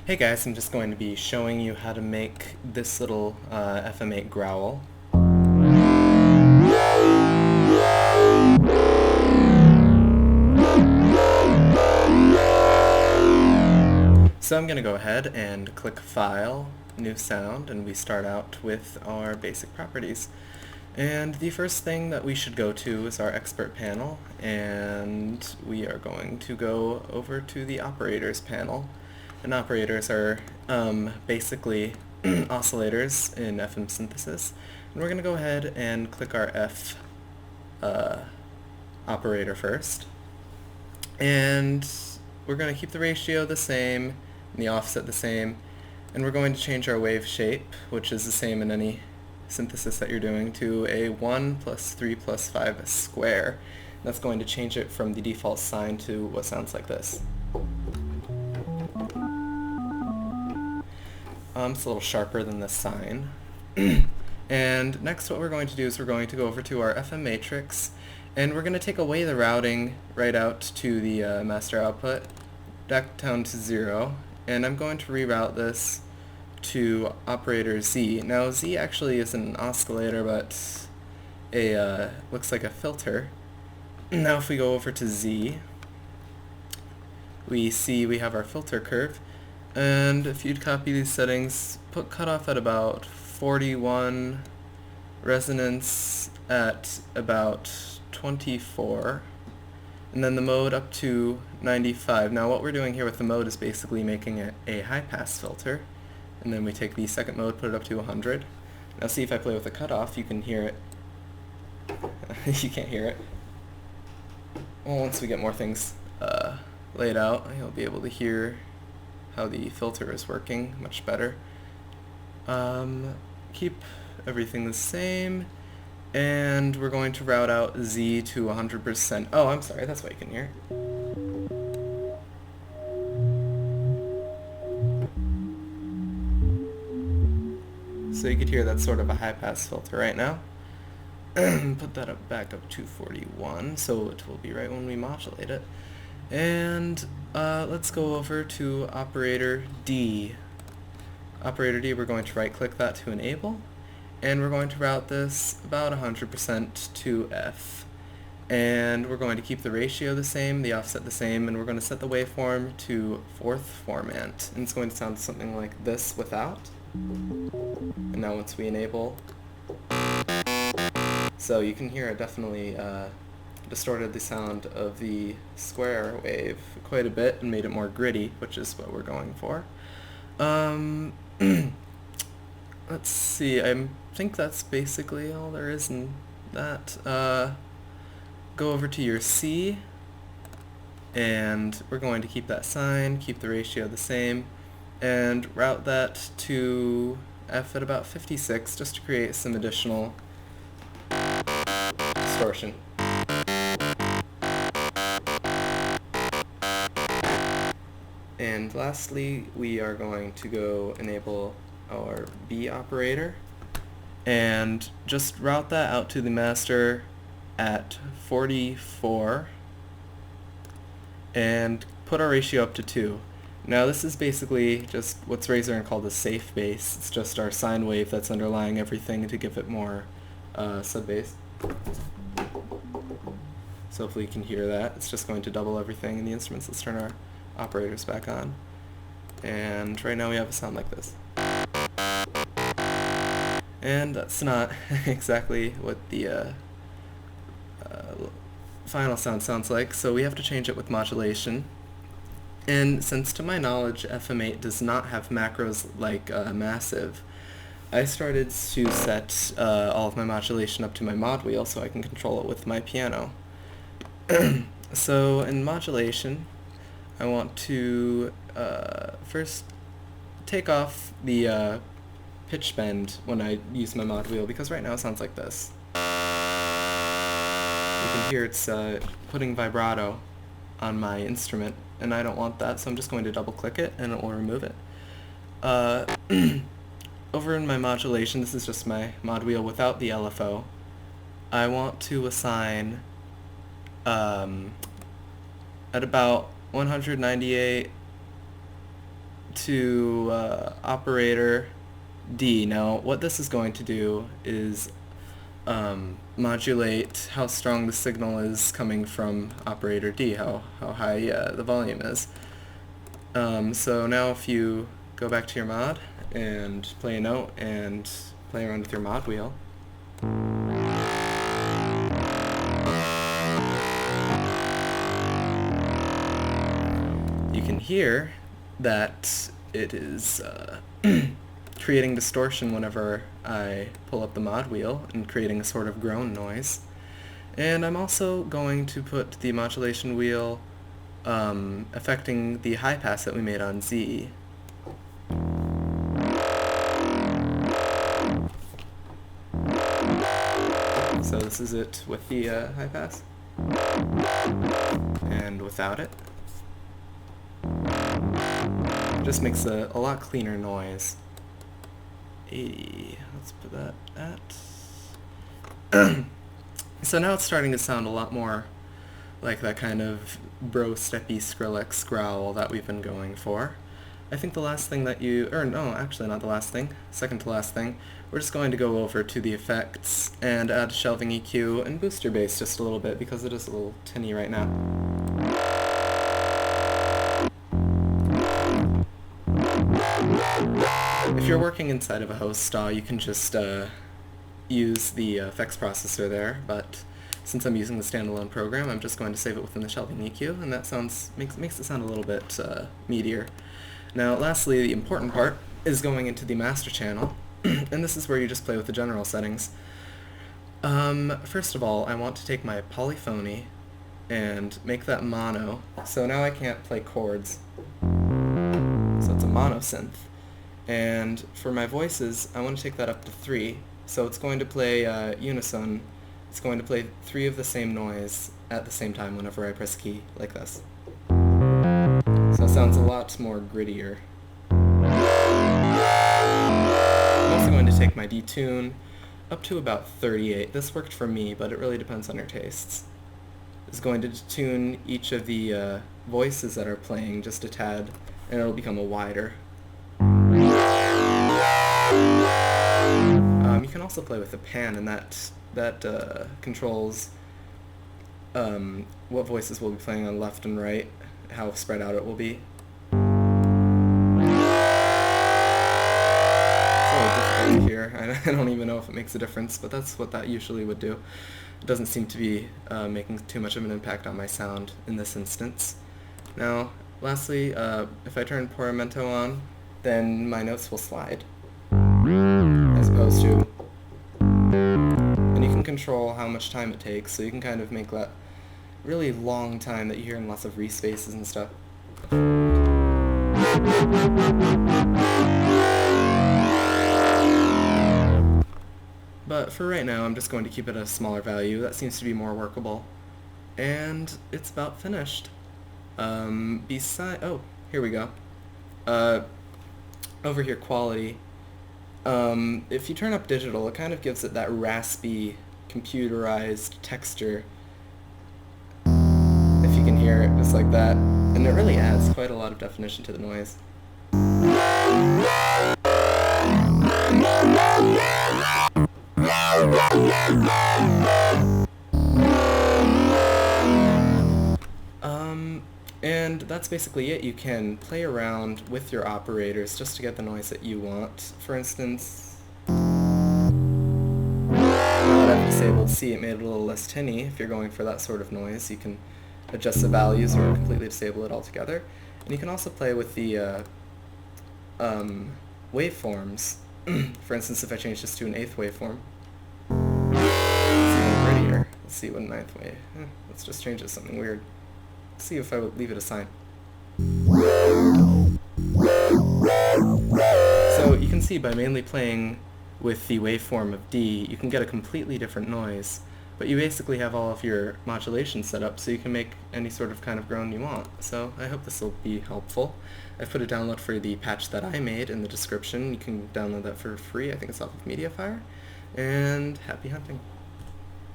Hey guys, I'm just going to be showing you how to make this little FM8 growl. So I'm going to go ahead and click File, New Sound, and we start out with our basic properties. And the first thing that we should go to is our expert panel, and we are going to go over to the operators panel. And operators are basically oscillators in FM synthesis. And we're going to go ahead and click our F operator first. And we're going to keep the ratio the same and the offset the same. And we're going to change our wave shape, which is the same in any synthesis that you're doing, to a 1 plus 3 plus 5 square. That's going to change it from the default sine to what sounds like this. It's a little sharper than the sine. And next what we're going to do is we're going to go over to our FM matrix, and we're going to take away the routing right out to the master output, back down to 0, and I'm going to reroute this to operator Z. Now Z actually isn't an oscillator, but looks like a filter. Now if we go over to Z, we see we have our filter curve, and if you'd copy these settings, put cutoff at about 41, resonance at about 24, and then the mode up to 95. Now what we're doing here with the mode is basically making it a high-pass filter, and then we take the second mode, put it up to 100. Now see if I play with the cutoff, you can hear it. You can't hear it. Well, once we get more things laid out, you'll be able to hear how the filter is working much better. Keep everything the same, and we're going to route out Z to 100%. Oh, I'm sorry, that's why you can hear it. So you could hear that's sort of a high-pass filter right now. Put that back up to 41, so it will be right when we modulate it. And let's go over to operator D. Operator D, we're going to right-click that to enable, and we're going to route this about 100% to F. And we're going to keep the ratio the same, the offset the same, and we're going to set the waveform to fourth format. And it's going to sound something like this without. And now once we enable, so you can hear it definitely distorted the sound of the square wave quite a bit and made it more gritty, which is what we're going for. Let's see, I think that's basically all there is in that. Go over to your C, and we're going to keep that sine, keep the ratio the same, and route that to F at about 56 just to create some additional distortion. And lastly, we are going to go enable our B operator and just route that out to the master at 44 and put our ratio up to 2. Now this is basically just what's Razor called a safe bass. It's just our sine wave that's underlying everything to give it more sub-bass. So hopefully you can hear that. It's just going to double everything in the instruments. Let's turn our operators back on. And right now we have a sound like this. And that's not exactly what the final sound sounds like, so we have to change it with modulation. And since to my knowledge FM8 does not have macros like Massive, I started to set all of my modulation up to my mod wheel so I can control it with my piano. So in modulation, I want to first take off the pitch bend when I use my mod wheel, because right now it sounds like this. You can hear it's putting vibrato on my instrument, and I don't want that, so I'm just going to double click it and it will remove it. Over in my modulation, this is just my mod wheel without the LFO, I want to assign at about 198 to operator D. Now, what this is going to do is modulate how strong the signal is coming from operator D, how high the volume is. So now if you go back to your mod and play a note and play around with your mod wheel, you can hear that it is creating distortion whenever I pull up the mod wheel and creating a sort of groan noise. And I'm also going to put the modulation wheel affecting the high pass that we made on Z. So this is it with the high pass. And without it. It just makes a lot cleaner noise. 80. Let's put that at... So now it's starting to sound a lot more like that kind of bro-steppy Skrillex growl that we've been going for. I think the last thing that no, actually not the last thing, second to last thing, we're just going to go over to the effects and add shelving EQ and booster bass just a little bit because it is a little tinny right now. If you're working inside of a host DAW, you can just use the effects processor there, but since I'm using the standalone program, I'm just going to save it within the shelving EQ, and that makes it sound a little bit meatier. Now, lastly, the important part is going into the master channel, and this is where you just play with the general settings. First of all, I want to take my polyphony and make that mono, so now I can't play chords. So it's a mono synth. And for my voices, I want to take that up to 3. So it's going to play unison. It's going to play 3 of the same noise at the same time whenever I press a key, like this. So it sounds a lot more grittier. I'm also going to take my detune up to about 38. This worked for me, but it really depends on your tastes. It's going to detune each of the voices that are playing just a tad, and it'll become a wider. You can also play with the pan, and that controls what voices will be playing on left and right, how spread out it will be. It's a little difficult to hear. I don't even know if it makes a difference, but that's what that usually would do. It doesn't seem to be making too much of an impact on my sound in this instance. Now, lastly, if I turn Poramento on, then my notes will slide, as opposed to... And you can control how much time it takes, so you can kind of make that really long time that you hear in lots of respaces and stuff. But for right now, I'm just going to keep it at a smaller value. That seems to be more workable. And it's about finished. Oh, here we go. Over here, quality. If you turn up digital, it kind of gives it that raspy, computerized texture. If you can hear it, just like that. And it really adds quite a lot of definition to the noise. And that's basically it. You can play around with your operators just to get the noise that you want. For instance, now that I've disabled C, it made it a little less tinny. If you're going for that sort of noise, you can adjust the values or completely disable it altogether. And you can also play with the waveforms. For instance, if I change this to an 8th waveform, it's even grittier. Let's see what an 9th wave. Let's just change it to something weird. Let's see if I would leave it a sine. So you can see by mainly playing with the waveform of D, you can get a completely different noise, but you basically have all of your modulation set up so you can make any sort of kind of groan you want. So I hope this will be helpful. I've put a download for the patch that I made in the description. You can download that for free. I think it's off of MediaFire. And happy hunting.